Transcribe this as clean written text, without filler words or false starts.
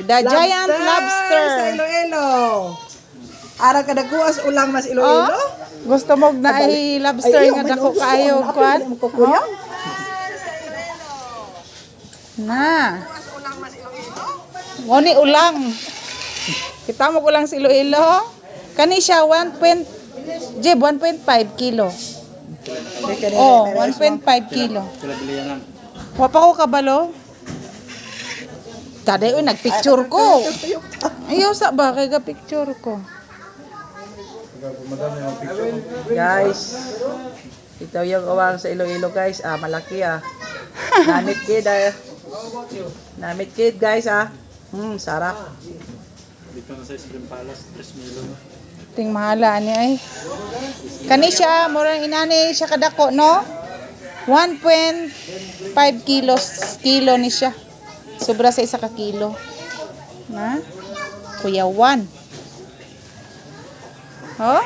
The giant lobster. Sa Iloilo. Ara ka nagkuas ulang mas Iloilo. Oh, gusto mo na ay lobster Ay, nga dako kayo kwan? Kuya. Na. Ngoni ulang. Kita mo ulang sa Iloilo. Kani siya 1.5 kilo. Oh, 1.5 kilo. Wapa ko kabalo. Kada yun, nagpicture ko. Ayaw sa ba, kaya picture ko. Guys, ito yung uwang sa Iloilo guys. Malaki Namit kid Namit kid guys sarap. Dito na sa Spring Palace, 3 million. Ting mahala ni ay. Kani siya, murang inani siya kadako, no? 1.5 kilo ni siya. Sobra sa isa ka kilo. Na? Kuya 1. Oh?